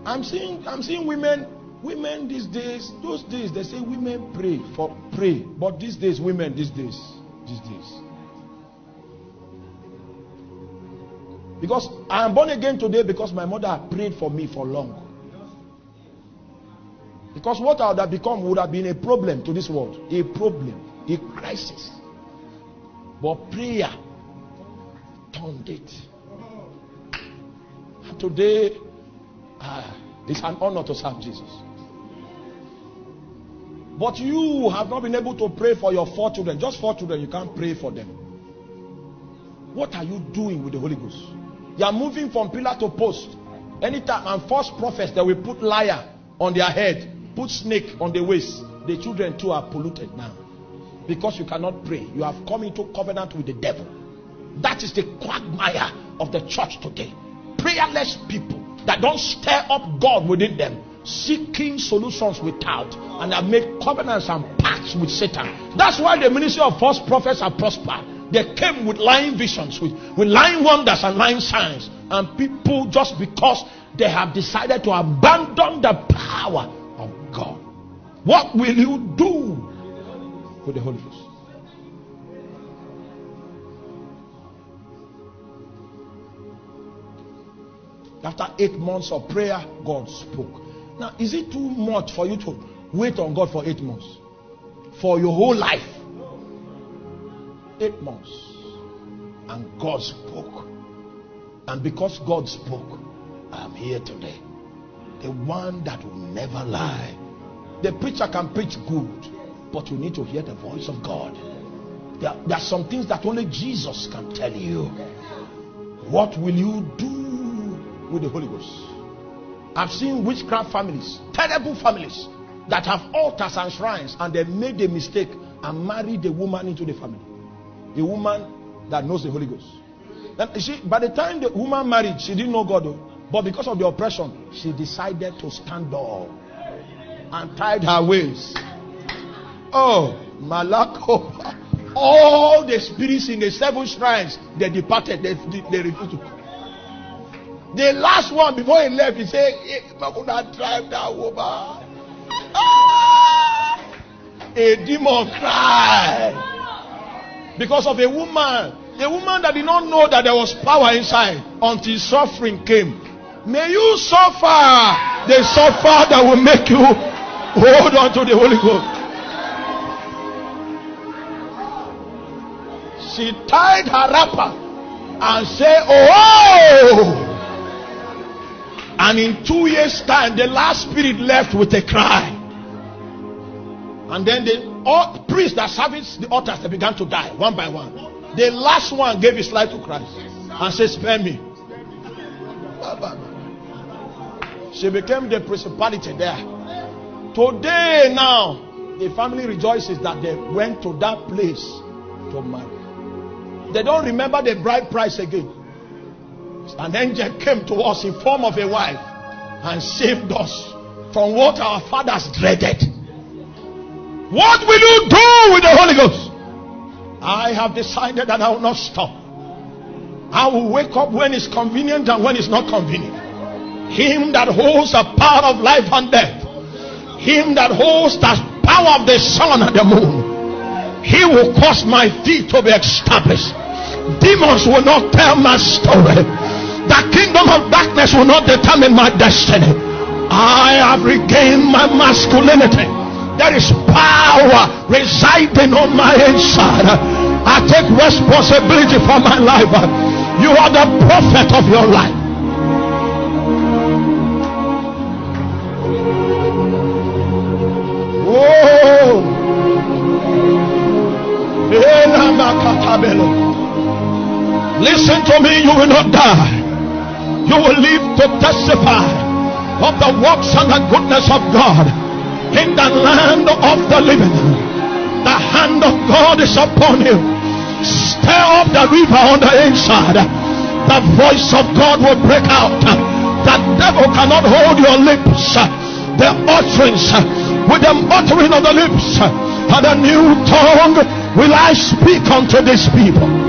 I'm seeing women these days. Those days they say women pray, but these days women these days. Because I am born again today because my mother had prayed for me for long. Because what I would have become would have been a problem to this world, a problem, a crisis. But prayer turned it. And today, it's an honor to serve Jesus. But you have not been able to pray for your 4 children. Just 4 children, you can't pray for them. What are you doing with the Holy Ghost? You are moving from pillar to post. Anytime, and false prophets, they will put liar on their head, put snake on the waist. The children too are polluted now. Because you cannot pray. You have come into covenant with the devil. That is the quagmire of the church today. Prayerless people that don't stir up God within them, seeking solutions without, and have made covenants and pacts with Satan. That's why the ministry of false prophets have prospered. They came with lying visions, with lying wonders and lying signs. And people, just because they have decided to abandon the power of God. What will you do with the Holy Ghost? After 8 months of prayer, God spoke. Now, is it too much for you to wait on God for 8 months? For your whole life? 8 months. And God spoke. And because God spoke, I am here today. The one that will never lie. The preacher can preach good, but you need to hear the voice of God. There are some things that only Jesus can tell you. What will you do with the Holy Ghost? I've seen witchcraft families, terrible families, that have altars and shrines, and they made a mistake and married a woman into the family. A woman that knows the Holy Ghost. And by the time the woman married, she didn't know God, but because of the oppression, she decided to stand up and tied her waist. Oh, Malako! All the spirits in the 7 shrines, they departed. They refused to. The last one, before he left, he said, "I'm gonna drive that woman." A demon cried because of a woman that did not know that there was power inside until suffering came. May you suffer the suffer that will make you hold on to the Holy Ghost. She tied her wrapper and said, "Oh!" And in 2 years' time, the last spirit left with a cry. And then the priests that serviced the altars, they began to die one by one. The last one gave his life to Christ and said, "Spare me." She became the principality there. Today now, the family rejoices that they went to that place to marry. They don't remember the bride price again. An angel came to us in form of a wife and saved us from what our fathers dreaded. What will you do with the Holy Ghost? I have decided that I will not stop. I will wake up when it's convenient and when it's not convenient. Him that holds the power of life and death, him that holds the power of the sun and the moon, he will cause my feet to be established. Demons will not tell my story. The kingdom of darkness will not determine my destiny. I have regained my masculinity. There is power residing on my inside. I take responsibility for my life. You are the prophet of your life. Oh, listen to me, you will not die. You will live to testify of the works and the goodness of God in the land of the living. The hand of God is upon you. Stir up the river on the inside. The voice of God will break out. The devil cannot hold your lips. The utterance with the muttering of the lips and a new tongue will I speak unto these people.